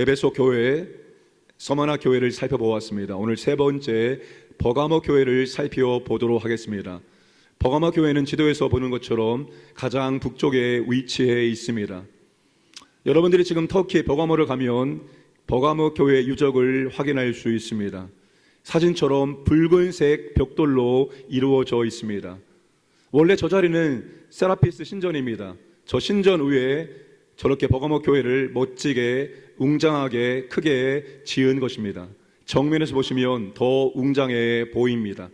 에베소 교회, 서머나 교회를 살펴보았습니다. 오늘 세 번째 버가모 교회를 살펴보도록 하겠습니다. 버가모 교회는 지도에서 보는 것처럼 가장 북쪽에 위치해 있습니다. 여러분들이 지금 터키 버가모를 가면 버가모 교회 유적을 확인할 수 있습니다. 사진처럼 붉은색 벽돌로 이루어져 있습니다. 원래 저 자리는 세라피스 신전입니다. 저 신전 위에 저렇게 버가모 교회를 멋지게 웅장하게 크게 지은 것입니다. 정면에서 보시면 더 웅장해 보입니다.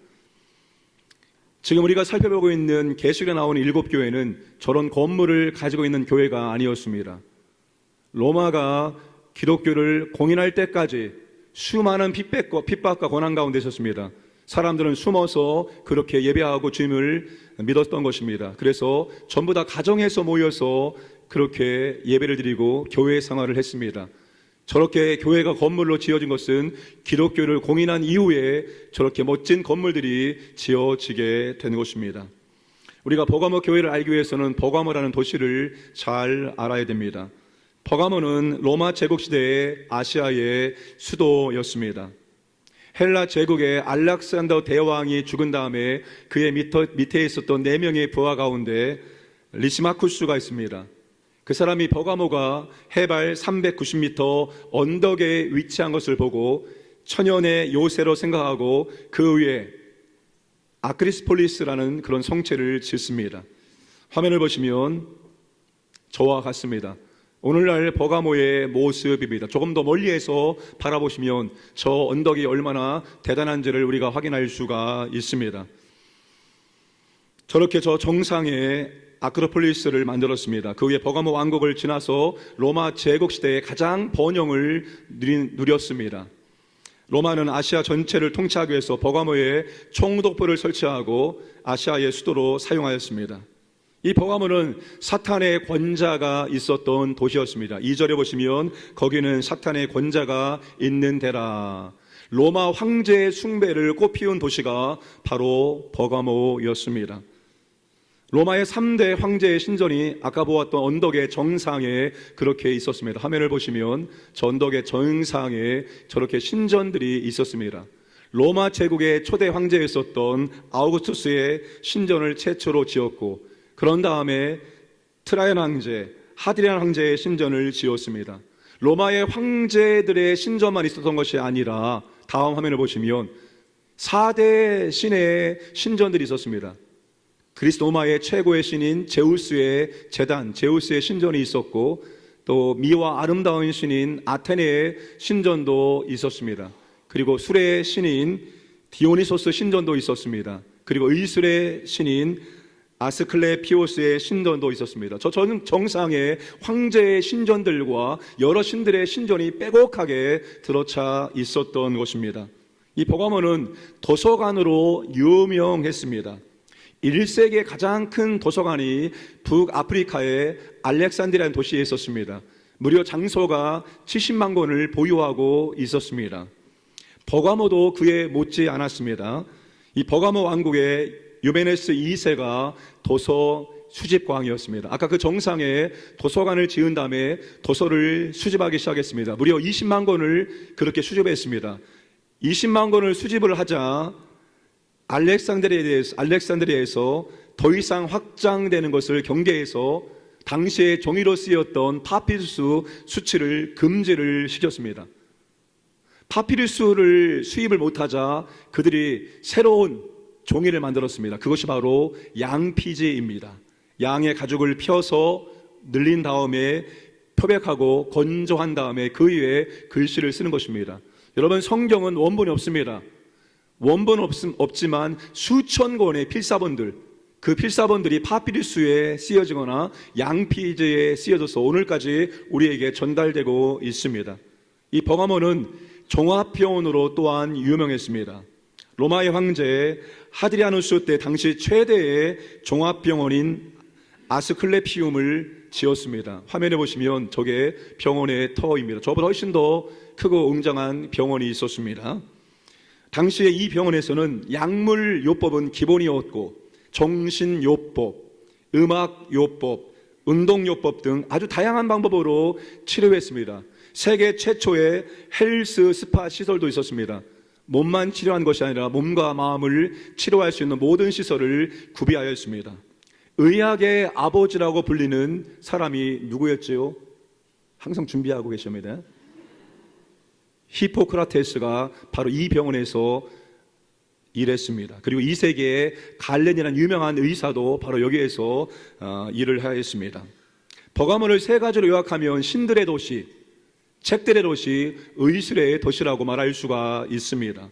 지금 우리가 살펴보고 있는 계시록에 나오는 7교회는 저런 건물을 가지고 있는 교회가 아니었습니다. 로마가 기독교를 공인할 때까지 수많은 핍박과 고난 가운데 있었습니다. 사람들은 숨어서 그렇게 예배하고 주님을 믿었던 것입니다. 그래서 전부 다 가정에서 모여서 그렇게 예배를 드리고 교회 생활을 했습니다. 저렇게 교회가 건물로 지어진 것은 기독교를 공인한 이후에 저렇게 멋진 건물들이 지어지게 된 것입니다. 우리가 버가모 교회를 알기 위해서는 버가모라는 도시를 잘 알아야 됩니다. 버가모는 로마 제국 시대의 아시아의 수도였습니다. 헬라 제국의 알렉산더 대왕이 죽은 다음에 그의 밑에 있었던 4명의 부하 가운데 리시마쿠스가 있습니다. 그 사람이 버가모가 해발 390m 언덕에 위치한 것을 보고 천연의 요새로 생각하고 그 위에 아크리스폴리스라는 그런 성체를 짓습니다. 화면을 보시면 저와 같습니다. 오늘날 버가모의 모습입니다. 조금 더 멀리에서 바라보시면 저 언덕이 얼마나 대단한지를 우리가 확인할 수가 있습니다. 저렇게 저 정상에 아크로폴리스를 만들었습니다. 그 위에 버가모 왕국을 지나서 로마 제국 시대에 가장 번영을 누렸습니다. 로마는 아시아 전체를 통치하기 위해서 버가모에 총독부를 설치하고 아시아의 수도로 사용하였습니다. 이 버가모는 사탄의 권자가 있었던 도시였습니다. 2절에 보시면 거기는 사탄의 권자가 있는 데라. 로마 황제의 숭배를 꽃피운 도시가 바로 버가모였습니다. 로마의 3대 황제의 신전이 아까 보았던 언덕의 정상에 그렇게 있었습니다. 화면을 보시면 저 언덕의 정상에 저렇게 신전들이 있었습니다. 로마 제국의 초대 황제였었던 아우구스투스의 신전을 최초로 지었고, 그런 다음에 트라이안 황제, 하드리안 황제의 신전을 지었습니다. 로마의 황제들의 신전만 있었던 것이 아니라 다음 화면을 보시면 4대 신의 신전들이 있었습니다. 그리스 로마의 최고의 신인 제우스의 제단, 제우스의 신전이 있었고, 또 미와 아름다운 신인 아테네의 신전도 있었습니다. 그리고 술의 신인 디오니소스 신전도 있었습니다. 그리고 의술의 신인 아스클레피오스의 신전도 있었습니다. 저 정상에 황제의 신전들과 여러 신들의 신전이 빼곡하게 들어차 있었던 것입니다. 이 버가모는 도서관으로 유명했습니다. 1세기의 가장 큰 도서관이 북아프리카의 알렉산드리아라는 도시에 있었습니다. 무려 장소가 70만 권을 보유하고 있었습니다. 버가모도 그에 못지 않았습니다. 이 버가모 왕국의 유메네스 2세가 도서 수집광이었습니다. 아까 그 정상에 도서관을 지은 다음에 도서를 수집하기 시작했습니다. 무려 20만 권을 그렇게 수집했습니다. 20만 권을 수집을 하자 알렉산드리아에서 더 이상 확장되는 것을 경계해서 당시에 종이로 쓰였던 파피루스 수치를 금지를 시켰습니다. 파피루스를 수입을 못하자 그들이 새로운 종이를 만들었습니다. 그것이 바로 양피지입니다. 양의 가죽을 펴서 늘린 다음에 표백하고 건조한 다음에 그 위에 글씨를 쓰는 것입니다. 여러분, 성경은 원본이 없습니다. 원본 없지만 수천 권의 필사본들, 그 필사본들이 파피루스에 쓰여지거나 양피지에 쓰여져서 오늘까지 우리에게 전달되고 있습니다. 이 버가모는 종합병원으로 또한 유명했습니다. 로마의 황제 하드리아누스 때 당시 최대의 종합병원인 아스클레피움을 지었습니다. 화면에 보시면 저게 병원의 터입니다. 저보다 훨씬 더 크고 웅장한 병원이 있었습니다. 당시에 이 병원에서는 약물요법은 기본이었고 정신요법, 음악요법, 운동요법 등 아주 다양한 방법으로 치료했습니다. 세계 최초의 헬스 스파 시설도 있었습니다. 몸만 치료한 것이 아니라 몸과 마음을 치료할 수 있는 모든 시설을 구비하였습니다. 의학의 아버지라고 불리는 사람이 누구였지요? 항상 준비하고 계십니다. 히포크라테스가 바로 이 병원에서 일했습니다. 그리고 2세기에 갈렌이라는 유명한 의사도 바로 여기에서 일을 하였습니다. 버가모를 세 가지로 요약하면 신들의 도시, 책들의 도시, 의술의 도시라고 말할 수가 있습니다.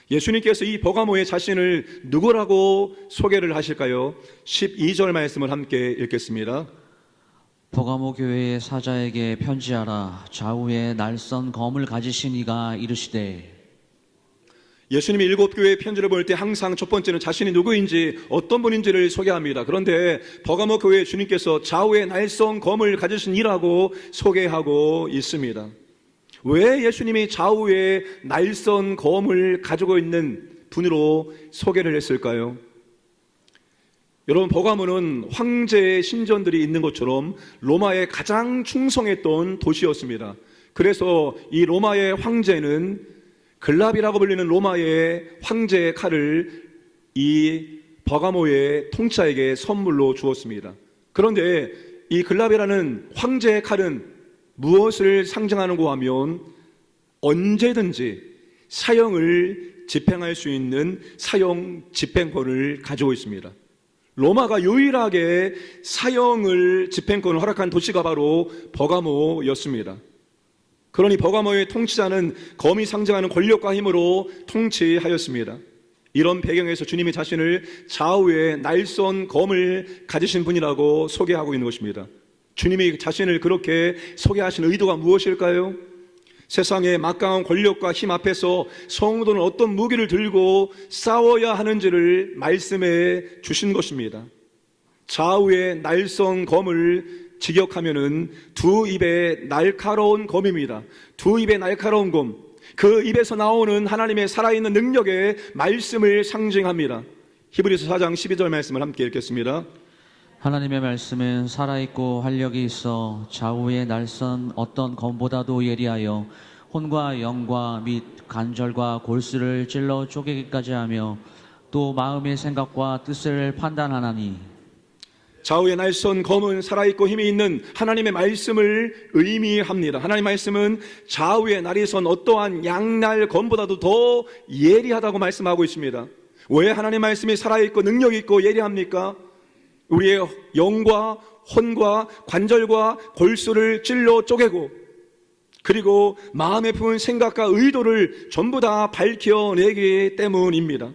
예수님께서 이 버가모의 자신을 누구라고 소개를 하실까요? 12절 말씀을 함께 읽겠습니다. 버가모 교회의 사자에게 편지하라. 좌우에 날선 검을 가지신 이가 이르시되. 예수님이 7교회의 편지를 볼 때 항상 첫 번째는 자신이 누구인지 어떤 분인지를 소개합니다. 그런데 버가모 교회 주님께서 좌우에 날선 검을 가지신 이라고 소개하고 있습니다. 왜 예수님이 좌우에 날선 검을 가지고 있는 분으로 소개를 했을까요? 여러분, 버가모는 황제의 신전들이 있는 것처럼 로마의 가장 충성했던 도시였습니다. 그래서 이 로마의 황제는 글라비라고 불리는 로마의 황제의 칼을 이 버가모의 통치자에게 선물로 주었습니다. 그런데 이 글라비라는 황제의 칼은 무엇을 상징하는가 하면 언제든지 사형을 집행할 수 있는 사형 집행권을 가지고 있습니다. 로마가 유일하게 사형을 집행권을 허락한 도시가 바로 버가모였습니다. 그러니 버가모의 통치자는 검이 상징하는 권력과 힘으로 통치하였습니다. 이런 배경에서 주님이 자신을 좌우에 날선 검을 가지신 분이라고 소개하고 있는 것입니다. 주님이 자신을 그렇게 소개하신 의도가 무엇일까요? 세상의 막강한 권력과 힘 앞에서 성도는 어떤 무기를 들고 싸워야 하는지를 말씀해 주신 것입니다. 좌우에 날선 검을 직역하면은 두 입에 날카로운 검입니다. 두 입에 날카로운 검, 그 입에서 나오는 하나님의 살아있는 능력의 말씀을 상징합니다. 히브리서 4장 12절 말씀을 함께 읽겠습니다. 하나님의 말씀은 살아있고 활력이 있어 좌우에 날선 어떤 검보다도 예리하여 혼과 영과 및 관절과 골수를 찔러 쪼개기까지 하며 또 마음의 생각과 뜻을 판단하나니. 좌우에 날선 검은 살아있고 힘이 있는 하나님의 말씀을 의미합니다. 하나님의 말씀은 좌우에 날이 선 어떠한 양날 검보다도 더 예리하다고 말씀하고 있습니다. 왜 하나님의 말씀이 살아있고 능력이 있고 예리합니까? 우리의 영과 혼과 관절과 골수를 찔러 쪼개고 그리고 마음에 품은 생각과 의도를 전부 다 밝혀내기 때문입니다.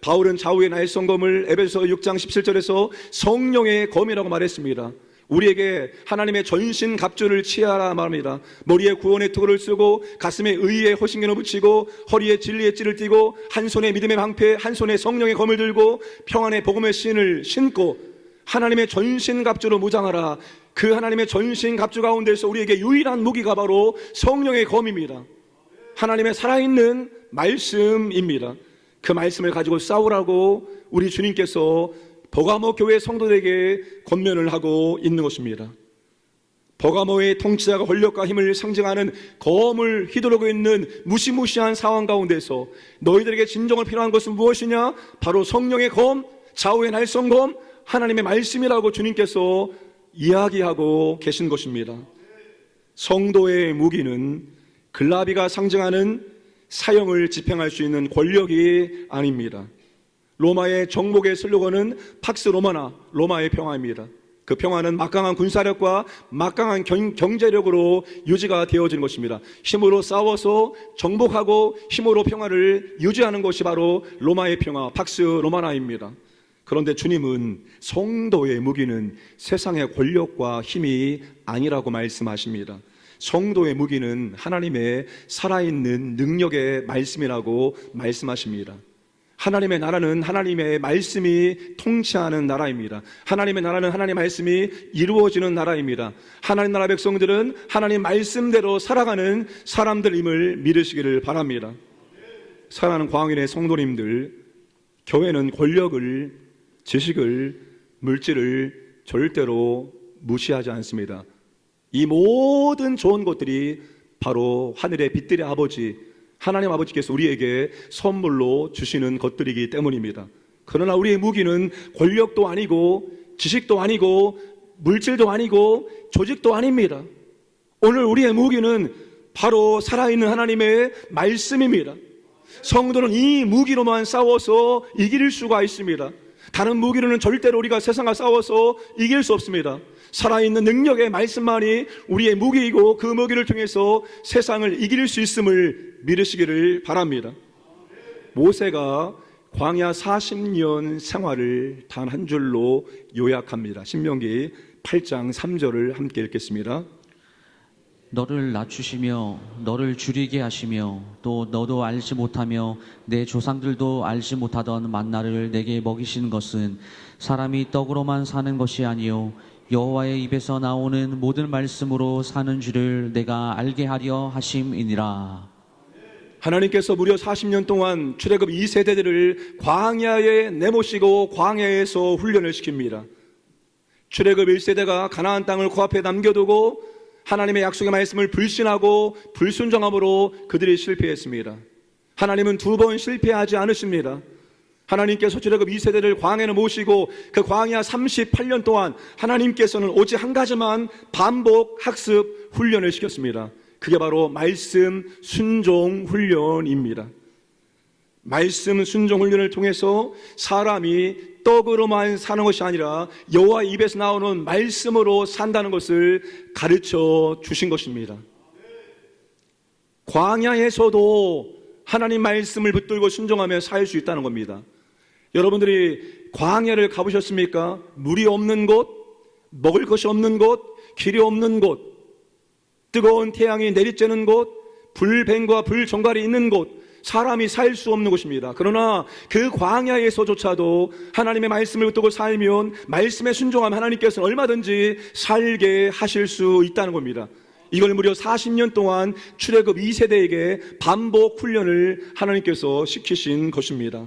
바울은 좌우의 날선 검을 에베소서 6장 17절에서 성령의 검이라고 말했습니다. 우리에게 하나님의 전신 갑주를 취하라 말합니다. 머리에 구원의 투구를 쓰고 가슴에 의의 호신경을 붙이고 허리에 진리의 띠를 띠고 한 손에 믿음의 방패, 한 손에 성령의 검을 들고 평안의 복음의 신을 신고 하나님의 전신 갑주로 무장하라. 그 하나님의 전신 갑주 가운데서 우리에게 유일한 무기가 바로 성령의 검입니다. 하나님의 살아있는 말씀입니다. 그 말씀을 가지고 싸우라고 우리 주님께서 버가모 교회 성도들에게 권면을 하고 있는 것입니다. 버가모의 통치자가 권력과 힘을 상징하는 검을 휘두르고 있는 무시무시한 상황 가운데서 너희들에게 진정을 필요한 것은 무엇이냐? 바로 성령의 검, 좌우의 날선 검, 하나님의 말씀이라고 주님께서 이야기하고 계신 것입니다. 성도의 무기는 글라비가 상징하는 사형을 집행할 수 있는 권력이 아닙니다. 로마의 정복의 슬로건은 팍스 로마나, 로마의 평화입니다. 그 평화는 막강한 군사력과 막강한 경제력으로 유지가 되어지는 것입니다. 힘으로 싸워서 정복하고 힘으로 평화를 유지하는 것이 바로 로마의 평화, 팍스 로마나입니다. 그런데 주님은 성도의 무기는 세상의 권력과 힘이 아니라고 말씀하십니다. 성도의 무기는 하나님의 살아있는 능력의 말씀이라고 말씀하십니다. 하나님의 나라는 하나님의 말씀이 통치하는 나라입니다. 하나님의 나라는 하나님의 말씀이 이루어지는 나라입니다. 하나님 나라 백성들은 하나님 말씀대로 살아가는 사람들임을 믿으시기를 바랍니다. 사랑하는 광인의 성도님들, 교회는 권력을, 지식을, 물질을 절대로 무시하지 않습니다. 이 모든 좋은 것들이 바로 하늘의 빛들의 아버지 하나님 아버지께서 우리에게 선물로 주시는 것들이기 때문입니다. 그러나 우리의 무기는 권력도 아니고 지식도 아니고 물질도 아니고 조직도 아닙니다. 오늘 우리의 무기는 바로 살아있는 하나님의 말씀입니다. 성도는 이 무기로만 싸워서 이길 수가 있습니다. 다른 무기로는 절대로 우리가 세상과 싸워서 이길 수 없습니다. 살아있는 능력의 말씀만이 우리의 무기이고 그 무기를 통해서 세상을 이길 수 있음을 믿으시기를 바랍니다. 모세가 광야 40년 생활을 단 한 줄로 요약합니다. 신명기 8장 3절을 함께 읽겠습니다. 너를 낮추시며 너를 줄이게 하시며 또 너도 알지 못하며 내 조상들도 알지 못하던 만나를 내게 먹이신 것은 사람이 떡으로만 사는 것이 아니요 여호와의 입에서 나오는 모든 말씀으로 사는 줄을 내가 알게 하려 하심이니라. 하나님께서 무려 40년 동안 출애굽 2세대들을 광야에 내모시고 광야에서 훈련을 시킵니다. 출애굽 1세대가 가나안 땅을 코앞에 남겨두고 하나님의 약속의 말씀을 불신하고 불순종함으로 그들이 실패했습니다. 하나님은 2번 실패하지 않으십니다. 하나님께서 출애굽 2세대를 광야에 모시고 그 광야 38년 동안 하나님께서는 오직 한 가지만 반복 학습 훈련을 시켰습니다. 그게 바로 말씀 순종 훈련입니다. 말씀 순종 훈련을 통해서 사람이 떡으로만 사는 것이 아니라 여호와 입에서 나오는 말씀으로 산다는 것을 가르쳐 주신 것입니다. 광야에서도 하나님 말씀을 붙들고 순종하며 살 수 있다는 겁니다. 여러분들이 광야를 가보셨습니까? 물이 없는 곳, 먹을 것이 없는 곳, 길이 없는 곳, 뜨거운 태양이 내리쬐는 곳, 불뱀과 불정갈이 있는 곳, 사람이 살 수 없는 곳입니다. 그러나 그 광야에서조차도 하나님의 말씀을 붙들고 살면 말씀에 순종하면 하나님께서는 얼마든지 살게 하실 수 있다는 겁니다. 이걸 무려 40년 동안 출애굽 2세대에게 반복 훈련을 하나님께서 시키신 것입니다.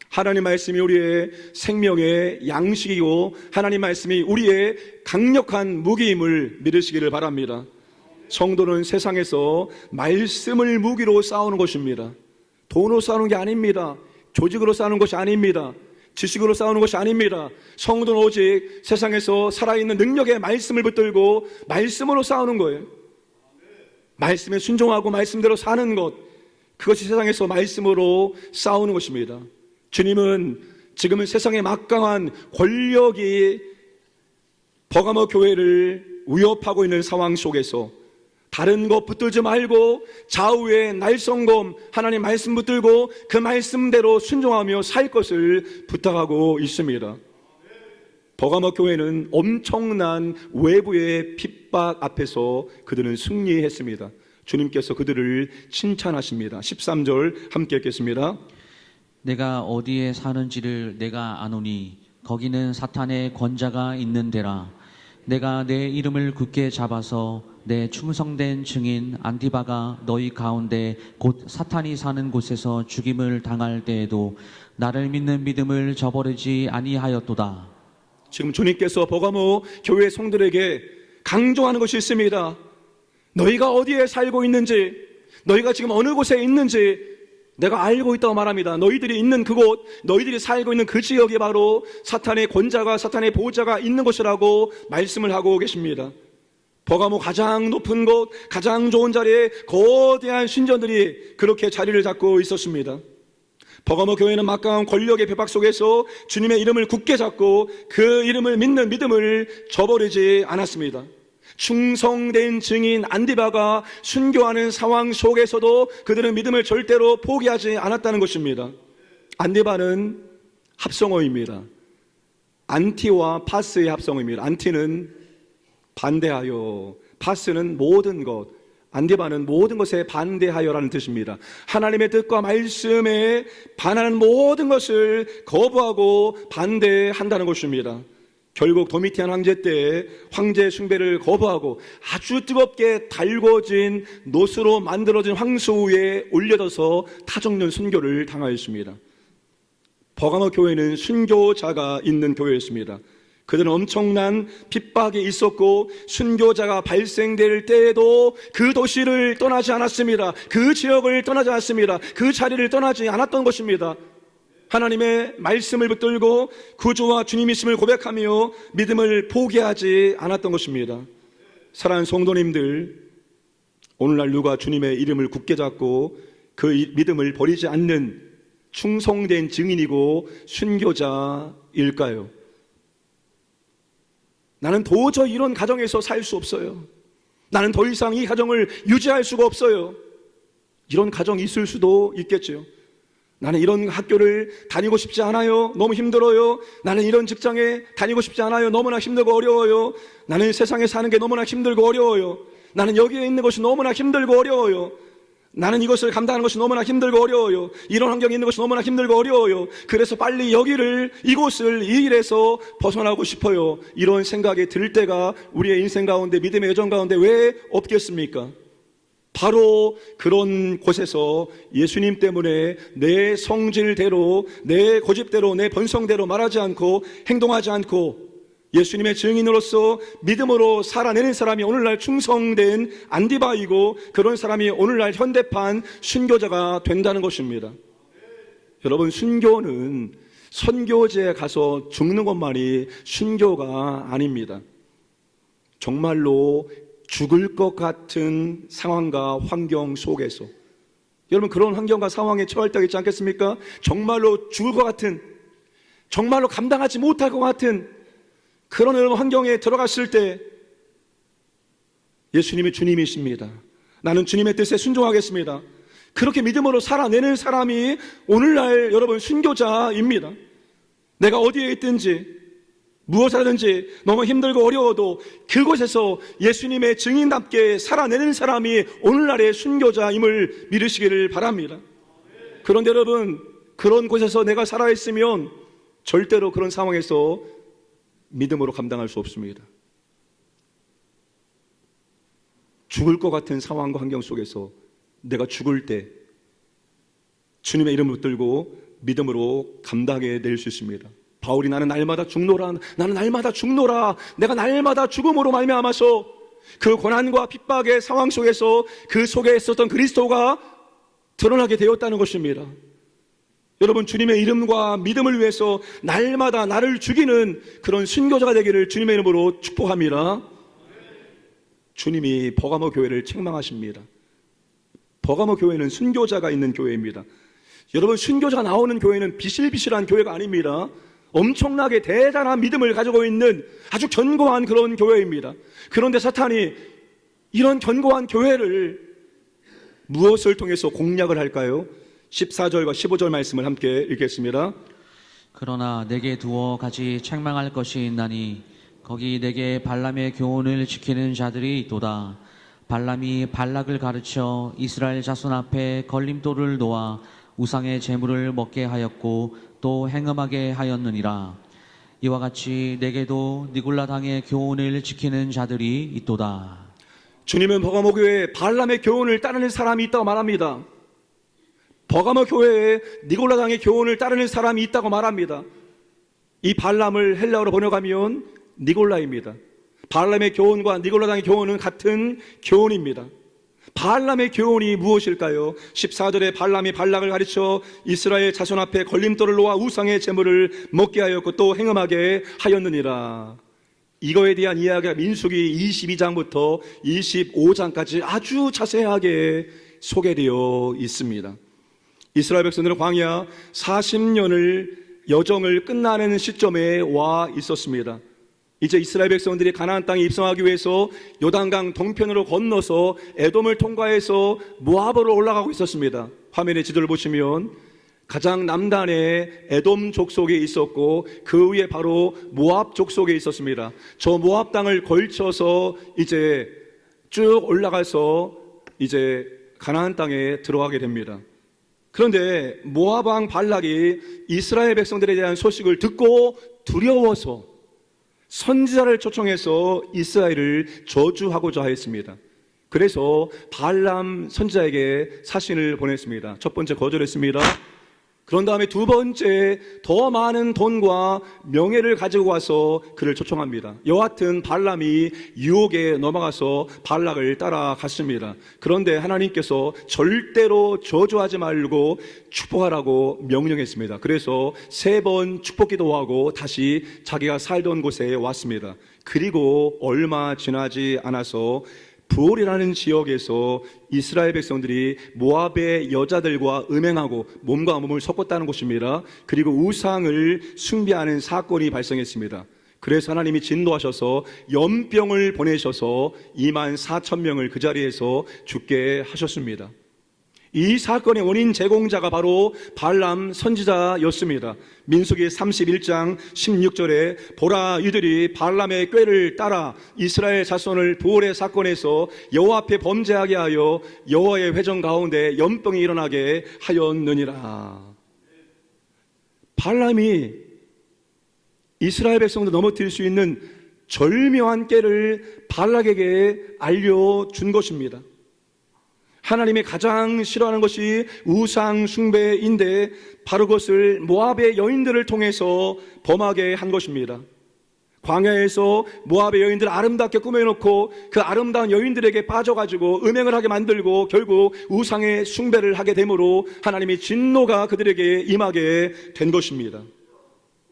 하나님 말씀이 우리의 생명의 양식이고 하나님 말씀이 우리의 강력한 무기임을 믿으시기를 바랍니다. 성도는 세상에서 말씀을 무기로 싸우는 것입니다. 돈으로 싸우는 게 아닙니다. 조직으로 싸우는 것이 아닙니다. 지식으로 싸우는 것이 아닙니다. 성도는 오직 세상에서 살아있는 능력의 말씀을 붙들고 말씀으로 싸우는 거예요. 말씀에 순종하고 말씀대로 사는 것, 그것이 세상에서 말씀으로 싸우는 것입니다. 주님은 지금은 세상의 막강한 권력이 버가모 교회를 위협하고 있는 상황 속에서 다른 것 붙들지 말고 좌우의 날성검 하나님 말씀 붙들고 그 말씀대로 순종하며 살 것을 부탁하고 있습니다. 버가모 교회는 엄청난 외부의 핍박 앞에서 그들은 승리했습니다. 주님께서 그들을 칭찬하십니다. 13절 함께 읽겠습니다. 내가 어디에 사는지를 내가 아노니 거기는 사탄의 권자가 있는 데라. 내가 내 이름을 굳게 잡아서 내 충성된 증인 안디바가 너희 가운데 곧 사탄이 사는 곳에서 죽임을 당할 때에도 나를 믿는 믿음을 저버리지 아니하였도다. 지금 주님께서 버가모 교회 성들에게 강조하는 것이 있습니다. 너희가 어디에 살고 있는지, 너희가 지금 어느 곳에 있는지 내가 알고 있다고 말합니다. 너희들이 있는 그곳, 너희들이 살고 있는 그 지역이 바로 사탄의 권자가, 사탄의 보호자가 있는 곳이라고 말씀을 하고 계십니다. 버가모 가장 높은 곳, 가장 좋은 자리에 거대한 신전들이 그렇게 자리를 잡고 있었습니다. 버가모 교회는 막강한 권력의 배박 속에서 주님의 이름을 굳게 잡고 그 이름을 믿는 믿음을 저버리지 않았습니다. 충성된 증인 안디바가 순교하는 상황 속에서도 그들은 믿음을 절대로 포기하지 않았다는 것입니다. 안디바는 합성어입니다. 안티와 파스의 합성어입니다. 안티는 반대하여, 파스는 모든 것, 안디바는 모든 것에 반대하여라는 뜻입니다. 하나님의 뜻과 말씀에 반하는 모든 것을 거부하고 반대한다는 것입니다. 결국 도미티안 황제 때 황제 숭배를 거부하고 아주 뜨겁게 달궈진 노수로 만들어진 황소 위에 올려져서 타종년 순교를 당하였습니다. 버가모 교회는 순교자가 있는 교회였습니다. 그들은 엄청난 핍박이 있었고 순교자가 발생될 때에도 그 도시를 떠나지 않았습니다. 그 지역을 떠나지 않았습니다. 그 자리를 떠나지 않았던 것입니다. 하나님의 말씀을 붙들고 구주와 주님이심을 고백하며 믿음을 포기하지 않았던 것입니다. 사랑하는 성도님들, 오늘날 누가 주님의 이름을 굳게 잡고 그 믿음을 버리지 않는 충성된 증인이고 순교자일까요? 나는 도저히 이런 가정에서 살 수 없어요. 나는 더 이상 이 가정을 유지할 수가 없어요. 이런 가정이 있을 수도 있겠죠. 나는 이런 학교를 다니고 싶지 않아요. 너무 힘들어요. 나는 이런 직장에 다니고 싶지 않아요. 너무나 힘들고 어려워요. 나는 세상에 사는 게 너무나 힘들고 어려워요. 나는 여기에 있는 것이 너무나 힘들고 어려워요. 나는 이것을 감당하는 것이 너무나 힘들고 어려워요. 이런 환경에 있는 것이 너무나 힘들고 어려워요. 그래서 빨리 여기를, 이곳을, 이 일에서 벗어나고 싶어요. 이런 생각이 들 때가 우리의 인생 가운데, 믿음의 여정 가운데 왜 없겠습니까? 바로 그런 곳에서 예수님 때문에 내 성질대로, 내 고집대로, 내 본성대로 말하지 않고 행동하지 않고 예수님의 증인으로서 믿음으로 살아내는 사람이 오늘날 충성된 안디바이고, 그런 사람이 오늘날 현대판 순교자가 된다는 것입니다. 여러분, 순교는 선교지에 가서 죽는 것만이 순교가 아닙니다. 정말로 죽을 것 같은 상황과 환경 속에서, 여러분 그런 환경과 상황에 처할 때가 있지 않겠습니까? 정말로 죽을 것 같은, 정말로 감당하지 못할 것 같은 그런 여러분 환경에 들어갔을 때 예수님이 주님이십니다. 나는 주님의 뜻에 순종하겠습니다. 그렇게 믿음으로 살아내는 사람이 오늘날 여러분 순교자입니다. 내가 어디에 있든지 무엇을 하든지 너무 힘들고 어려워도 그곳에서 예수님의 증인답게 살아내는 사람이 오늘날의 순교자임을 믿으시기를 바랍니다. 그런데 여러분, 그런 곳에서 내가 살아있으면 절대로 그런 상황에서 믿음으로 감당할 수 없습니다. 죽을 것 같은 상황과 환경 속에서 내가 죽을 때 주님의 이름을 붙들고 믿음으로 감당해낼 수 있습니다. 바울이 나는 날마다 죽노라, 나는 날마다 죽노라, 내가 날마다 죽음으로 말미암아서 그 고난과 핍박의 상황 속에서 그 속에 있었던 그리스도가 드러나게 되었다는 것입니다. 여러분, 주님의 이름과 믿음을 위해서 날마다 나를 죽이는 그런 순교자가 되기를 주님의 이름으로 축복합니다. 주님이 버가모 교회를 책망하십니다. 버가모 교회는 순교자가 있는 교회입니다. 여러분, 순교자가 나오는 교회는 비실비실한 교회가 아닙니다. 엄청나게 대단한 믿음을 가지고 있는 아주 견고한 그런 교회입니다. 그런데 사탄이 이런 견고한 교회를 무엇을 통해서 공략을 할까요? 14절과 15절 말씀을 함께 읽겠습니다. 그러나 내게 두어 가지 책망할 것이 있나니 거기 내게 발람의 교훈을 지키는 자들이 있도다. 발람이 발락을 가르쳐 이스라엘 자손 앞에 걸림돌을 놓아 우상의 제물을 먹게 하였고 또 행음하게 하였느니라. 이와 같이 내게도 니골라 당의 교훈을 지키는 자들이 있도다. 주님은 버가모 교회에 발람의 교훈을 따르는 사람이 있다고 말합니다. 버가모 교회에 니골라 당의 교훈을 따르는 사람이 있다고 말합니다. 이 발람을 헬라어로 번역하면 니골라입니다. 발람의 교훈과 니골라 당의 교훈은 같은 교훈입니다. 발람의 교훈이 무엇일까요? 14절에 발람이 발락을 가르쳐 이스라엘 자손 앞에 걸림돌을 놓아 우상의 제물을 먹게 하였고 또 행음하게 하였느니라. 이거에 대한 이야기가 민수기 22장부터 25장까지 아주 자세하게 소개되어 있습니다. 이스라엘 백성들은 광야 40년을 여정을 끝나는 시점에 와 있었습니다. 이제 이스라엘 백성들이 가나안 땅에 입성하기 위해서 요단강 동편으로 건너서 에돔을 통과해서 모압으로 올라가고 있었습니다. 화면에 지도를 보시면 가장 남단에 에돔 족속이 있었고 그 위에 바로 모압 족속이 있었습니다. 저 모압 땅을 걸쳐서 이제 쭉 올라가서 이제 가나안 땅에 들어가게 됩니다. 그런데 모압 왕 발락이 이스라엘 백성들에 대한 소식을 듣고 두려워서 선지자를 초청해서 이스라엘을 저주하고자 했습니다. 그래서 발람 선지자에게 사신을 보냈습니다. 첫 번째 거절했습니다. 그런 다음에 두 번째, 더 많은 돈과 명예를 가지고 와서 그를 초청합니다. 여하튼 발람이 유혹에 넘어가서 발락을 따라갔습니다. 그런데 하나님께서 절대로 저주하지 말고 축복하라고 명령했습니다. 그래서 3번 축복 기도하고 다시 자기가 살던 곳에 왔습니다. 그리고 얼마 지나지 않아서 부올이라는 지역에서 이스라엘 백성들이 모압의 여자들과 음행하고 몸과 몸을 섞었다는 것입니다. 그리고 우상을 숭배하는 사건이 발생했습니다. 그래서 하나님이 진노하셔서 연병을 보내셔서 24,000명을 그 자리에서 죽게 하셨습니다. 이 사건의 원인 제공자가 바로 발람 선지자였습니다. 민수기 31장 16절에 보라, 이들이 발람의 꾀를 따라 이스라엘 자손을 부올의 사건에서 여호와 앞에 범죄하게 하여 여호와의 회정 가운데 연병이 일어나게 하였느니라. 발람이 이스라엘 백성들 넘어뜨릴 수 있는 절묘한 꾀를 발락에게 알려준 것입니다. 하나님이 가장 싫어하는 것이 우상 숭배인데 바로 그것을 모압의 여인들을 통해서 범하게 한 것입니다. 광야에서 모압의 여인들을 아름답게 꾸며놓고 그 아름다운 여인들에게 빠져가지고 음행을 하게 만들고 결국 우상의 숭배를 하게 되므로 하나님이 진노가 그들에게 임하게 된 것입니다.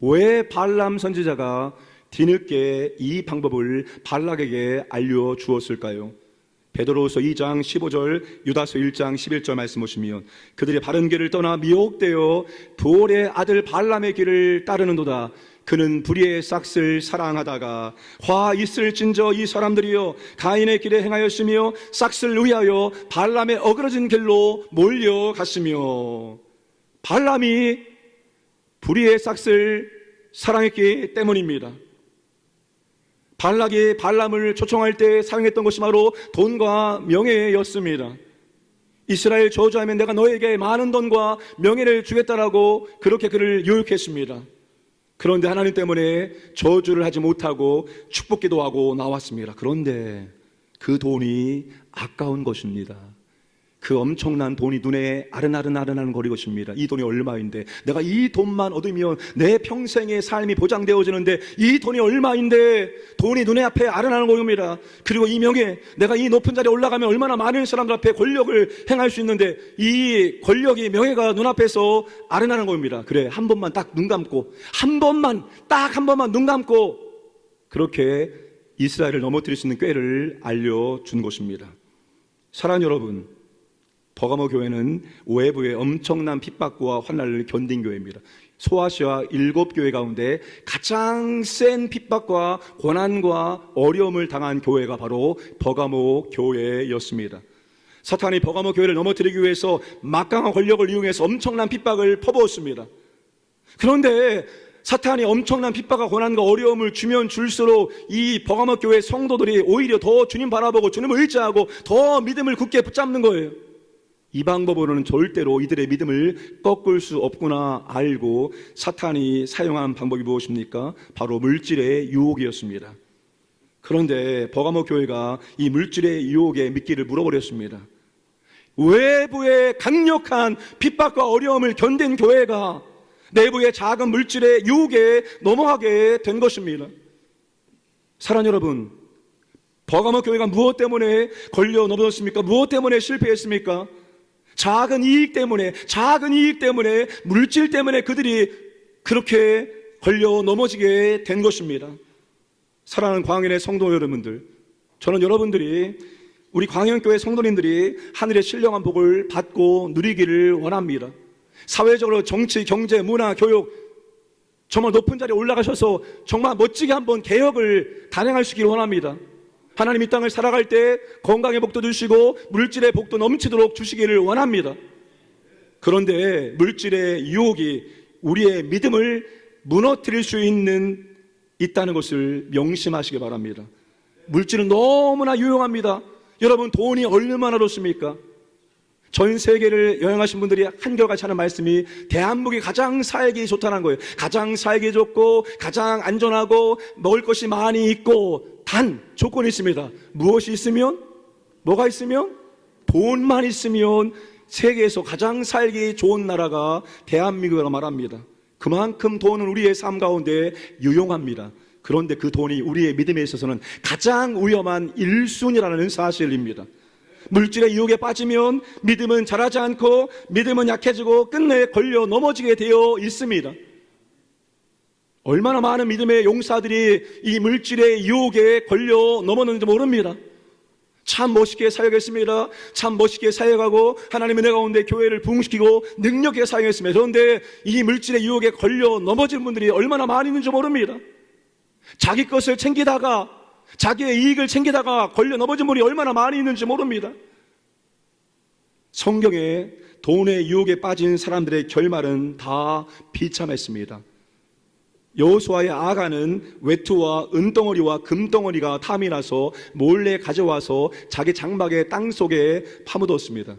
왜 발람 선지자가 뒤늦게 이 방법을 발락에게 알려주었을까요? 베드로후서 2장 15절, 유다서 1장 11절 말씀 보시면 그들의 바른 길을 떠나 미혹되어 부올의 아들 발람의 길을 따르는도다. 그는 불의의 싹을 사랑하다가 화 있을진저 이 사람들이여 가인의 길에 행하였으며 싹을 위하여 발람의 어그러진 길로 몰려갔으며, 발람이 불의의 싹을 사랑했기 때문입니다. 발락이 발람을 초청할 때 사용했던 것이 바로 돈과 명예였습니다. 이스라엘 저주하면 내가 너에게 많은 돈과 명예를 주겠다라고 그렇게 그를 유혹했습니다. 그런데 하나님 때문에 저주를 하지 못하고 축복기도 하고 나왔습니다. 그런데 그 돈이 아까운 것입니다. 그 엄청난 돈이 눈에 아른아른 거릴 것입니다. 이 돈이 얼마인데, 내가 이 돈만 얻으면 내 평생의 삶이 보장되어지는데 이 돈이 얼마인데, 돈이 눈에 앞에 아른아른 거립니다. 그리고 이 명예, 내가 이 높은 자리에 올라가면 얼마나 많은 사람들 앞에 권력을 행할 수 있는데 이 권력이, 명예가 눈앞에서 아른아른 겁니다. 그래, 한 번만 딱 눈 감고, 딱 한 번만 눈 감고 그렇게 이스라엘을 넘어뜨릴 수 있는 꾀를 알려준 것입니다. 사랑하는 여러분, 버가모 교회는 외부의 엄청난 핍박과 환난을 견딘 교회입니다. 소아시아 7교회 가운데 가장 센 핍박과 고난과 어려움을 당한 교회가 바로 버가모 교회였습니다. 사탄이 버가모 교회를 넘어뜨리기 위해서 막강한 권력을 이용해서 엄청난 핍박을 퍼부었습니다. 그런데 사탄이 엄청난 핍박과 고난과 어려움을 주면 줄수록 이 버가모 교회 성도들이 오히려 더 주님 바라보고 주님을 의지하고 더 믿음을 굳게 붙잡는 거예요. 이 방법으로는 절대로 이들의 믿음을 꺾을 수 없구나 알고 사탄이 사용한 방법이 무엇입니까? 바로 물질의 유혹이었습니다. 그런데 버가모 교회가 이 물질의 유혹에 미끼를 물어버렸습니다. 외부의 강력한 핍박과 어려움을 견딘 교회가 내부의 작은 물질의 유혹에 넘어가게 된 것입니다. 사랑하는 여러분, 버가모 교회가 무엇 때문에 걸려 넘어졌습니까? 무엇 때문에 실패했습니까? 작은 이익 때문에, 물질 때문에 그들이 그렇게 걸려 넘어지게 된 것입니다. 사랑하는 광연의 성도 여러분들, 저는 여러분들이, 우리 광연교회 성도님들이 하늘의 신령한 복을 받고 누리기를 원합니다. 사회적으로 정치, 경제, 문화, 교육 정말 높은 자리에 올라가셔서 정말 멋지게 한번 개혁을 단행할 수 있기를 원합니다. 하나님 이 땅을 살아갈 때 건강의 복도 주시고 물질의 복도 넘치도록 주시기를 원합니다. 그런데 물질의 유혹이 우리의 믿음을 무너뜨릴 수 있다는 것을 명심하시기 바랍니다. 물질은 너무나 유용합니다. 여러분, 돈이 얼마나 좋습니까? 전 세계를 여행하신 분들이 한결같이 하는 말씀이 대한민국이 가장 살기 좋다는 거예요. 가장 살기 좋고 가장 안전하고 먹을 것이 많이 있고, 단 조건이 있습니다. 무엇이 있으면? 뭐가 있으면? 돈만 있으면 세계에서 가장 살기 좋은 나라가 대한민국이라고 말합니다. 그만큼 돈은 우리의 삶 가운데 유용합니다. 그런데 그 돈이 우리의 믿음에 있어서는 가장 위험한 1순위라는 사실입니다. 물질의 유혹에 빠지면 믿음은 자라지 않고 믿음은 약해지고 끝내 걸려 넘어지게 되어 있습니다. 얼마나 많은 믿음의 용사들이 이 물질의 유혹에 걸려 넘었는지 모릅니다. 참 멋있게 사역했습니다. 참 멋있게 사역하고 하나님의 은혜 가운데 교회를 부흥시키고 능력 있게 사역했습니다. 그런데 이 물질의 유혹에 걸려 넘어지는 분들이 얼마나 많이 있는지 모릅니다. 자기 것을 챙기다가 자기의 이익을 챙기다가 걸려 넘어진 분이 얼마나 많이 있는지 모릅니다. 성경에 돈의 유혹에 빠진 사람들의 결말은 다 비참했습니다. 여호수아의 아가는 외투와 은덩어리와 금덩어리가 탐이 나서 몰래 가져와서 자기 장막의 땅속에 파묻었습니다.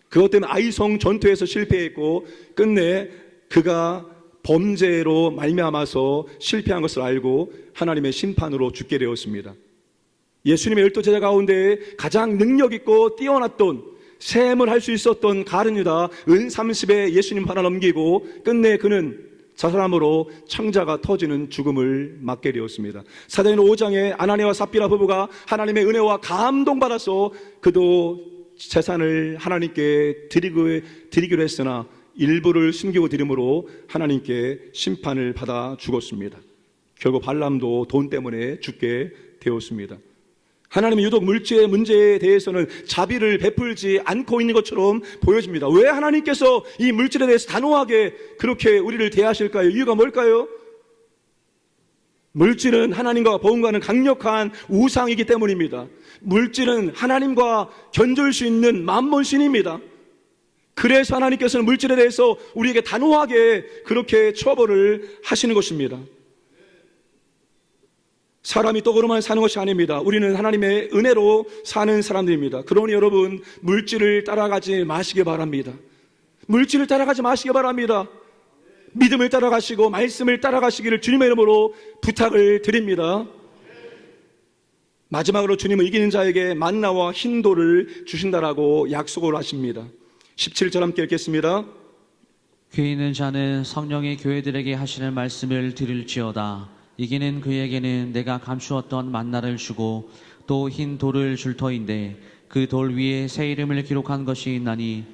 그것 때문에 아이성 전투에서 실패했고 끝내 그가 범죄로 말미암아서 실패한 것을 알고 하나님의 심판으로 죽게 되었습니다. 예수님의 12 제자 가운데 가장 능력 있고 뛰어났던 셈을 할 수 있었던 가룟 유다 은 30에 예수님 하나 넘기고 끝내 그는 자살함으로 창자가 터지는 죽음을 맞게 되었습니다. 사도행전 5장에 아나니아와 삽비라 부부가 하나님의 은혜와 감동받아서 그도 재산을 하나님께 드리기로 했으나 일부를 숨기고 드림으로 하나님께 심판을 받아 죽었습니다. 결국 발람도 돈 때문에 죽게 되었습니다. 하나님은 유독 물질의 문제에 대해서는 자비를 베풀지 않고 있는 것처럼 보여집니다. 왜 하나님께서 이 물질에 대해서 단호하게 그렇게 우리를 대하실까요? 이유가 뭘까요? 물질은 하나님과 버금가는 강력한 우상이기 때문입니다. 물질은 하나님과 견줄 수 있는 만몬신입니다. 그래서 하나님께서는 물질에 대해서 우리에게 단호하게 그렇게 처벌을 하시는 것입니다. 사람이 떡으로만 사는 것이 아닙니다. 우리는 하나님의 은혜로 사는 사람들입니다. 그러니 여러분, 물질을 따라가지 마시기 바랍니다. 물질을 따라가지 마시기 바랍니다. 믿음을 따라가시고 말씀을 따라가시기를 주님의 이름으로 부탁을 드립니다. 마지막으로 주님은 이기는 자에게 만나와 흰돌을 주신다라고 약속을 하십니다. 17절 함께 읽겠습니다. 귀 있는 자는 성령이 교회들에게 하시는 말씀을 들을지어다. 이기는 그에게는 내가 감추었던 만나를 주고 또 흰 돌을 줄 터인데 그 돌 위에 새 이름을 기록한 것이 있나니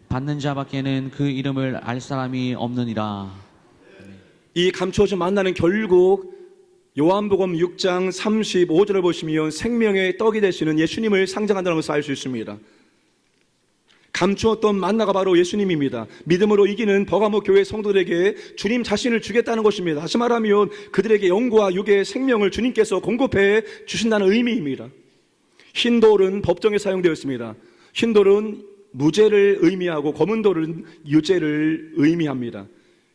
받는 자밖에는 그 이름을 알 사람이 없느니라. 이 감추어진 만나는 결국 요한복음 6장 35절을 보시면 생명의 떡이 되시는 예수님을 상징한다는 것을 알 수 있습니다. 감추었던 만나가 바로 예수님입니다. 믿음으로 이기는 버가모 교회 성도들에게 주님 자신을 주겠다는 것입니다. 다시 말하면 그들에게 영과 육의 생명을 주님께서 공급해 주신다는 의미입니다. 흰돌은 법정에 사용되었습니다. 흰돌은 무죄를 의미하고 검은 돌은 유죄를 의미합니다.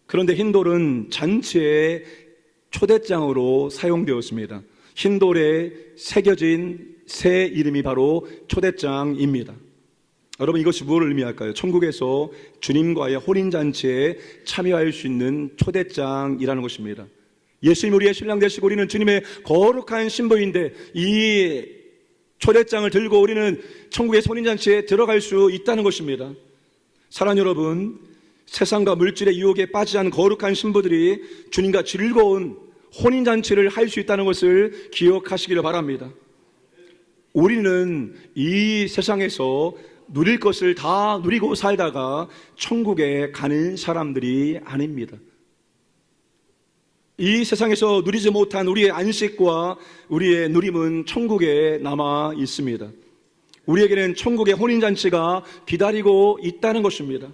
그런데 흰돌은 잔치의 초대장으로 사용되었습니다. 흰돌에 새겨진 새 이름이 바로 초대장입니다. 여러분, 이것이 무엇을 의미할까요? 천국에서 주님과의 혼인잔치에 참여할 수 있는 초대장이라는 것입니다. 예수님 우리의 신랑 되시고 우리는 주님의 거룩한 신부인데 이 초대장을 들고 우리는 천국의 혼인잔치에 들어갈 수 있다는 것입니다. 사랑하는 여러분, 세상과 물질의 유혹에 빠지지 않은 거룩한 신부들이 주님과 즐거운 혼인잔치를 할 수 있다는 것을 기억하시기를 바랍니다. 우리는 이 세상에서 누릴 것을 다 누리고 살다가 천국에 가는 사람들이 아닙니다. 이 세상에서 누리지 못한 우리의 안식과 우리의 누림은 천국에 남아 있습니다. 우리에게는 천국의 혼인잔치가 기다리고 있다는 것입니다.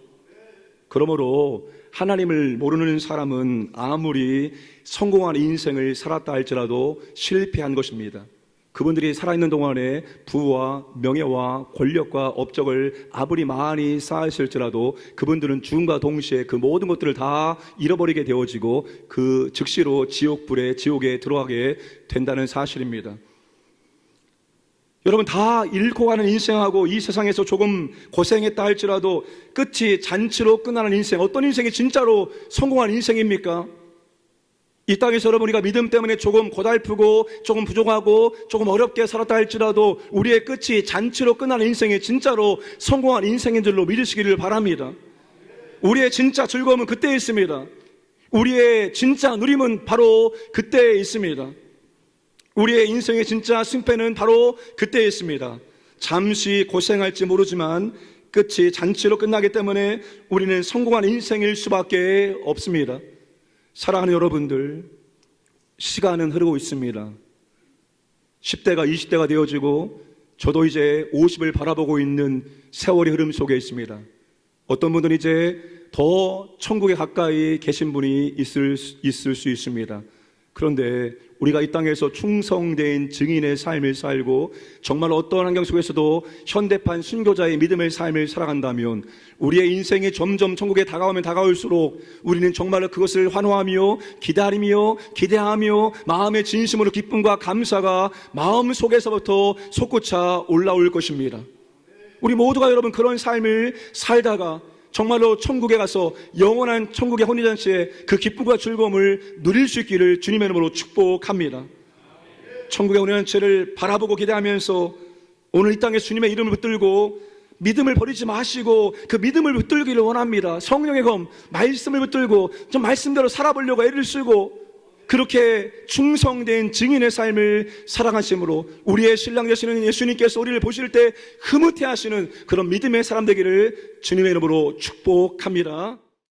그러므로 하나님을 모르는 사람은 아무리 성공한 인생을 살았다 할지라도 실패한 것입니다. 그분들이 살아있는 동안에 부와 명예와 권력과 업적을 아무리 많이 쌓았을지라도 그분들은 죽음과 동시에 그 모든 것들을 다 잃어버리게 되어지고 그 즉시로 지옥불에 지옥에 들어가게 된다는 사실입니다. 여러분, 다 잃고 가는 인생하고 이 세상에서 조금 고생했다 할지라도 끝이 잔치로 끝나는 인생, 어떤 인생이 진짜로 성공한 인생입니까? 이 땅에서 여러분 우리가 믿음 때문에 조금 고달프고 조금 부족하고 조금 어렵게 살았다 할지라도 우리의 끝이 잔치로 끝나는 인생이 진짜로 성공한 인생인 줄로 믿으시기를 바랍니다. 우리의 진짜 즐거움은 그때에 있습니다. 우리의 진짜 누림은 바로 그때에 있습니다. 우리의 인생의 진짜 승패는 바로 그때에 있습니다. 잠시 고생할지 모르지만 끝이 잔치로 끝나기 때문에 우리는 성공한 인생일 수밖에 없습니다. 사랑하는 여러분들, 시간은 흐르고 있습니다. 10대가 20대가 되어지고 저도 이제 50을 바라보고 있는 세월의 흐름 속에 있습니다. 어떤 분들은 이제 더 천국에 가까이 계신 분이 있을 수 있습니다. 그런데 우리가 이 땅에서 충성된 증인의 삶을 살고 정말 어떤 환경 속에서도 현대판 순교자의 믿음의 삶을 살아간다면 우리의 인생이 점점 천국에 다가오면 다가올수록 우리는 정말로 그것을 환호하며 기다리며 기대하며 마음의 진심으로 기쁨과 감사가 마음 속에서부터 솟구쳐 올라올 것입니다. 우리 모두가 여러분 그런 삶을 살다가 정말로 천국에 가서 영원한 천국의 혼인잔치에 그 기쁨과 즐거움을 누릴 수 있기를 주님의 이름으로 축복합니다. 천국의 혼인잔치를 바라보고 기대하면서 오늘 이 땅에 주님의 이름을 붙들고 믿음을 버리지 마시고 그 믿음을 붙들기를 원합니다. 성령의 검, 말씀을 붙들고 좀 말씀대로 살아보려고 애를 쓰고 그렇게 충성된 증인의 삶을 살아가심으로 우리의 신랑 되시는 예수님께서 우리를 보실 때 흐뭇해 하시는 그런 믿음의 사람 되기를 주님의 이름으로 축복합니다.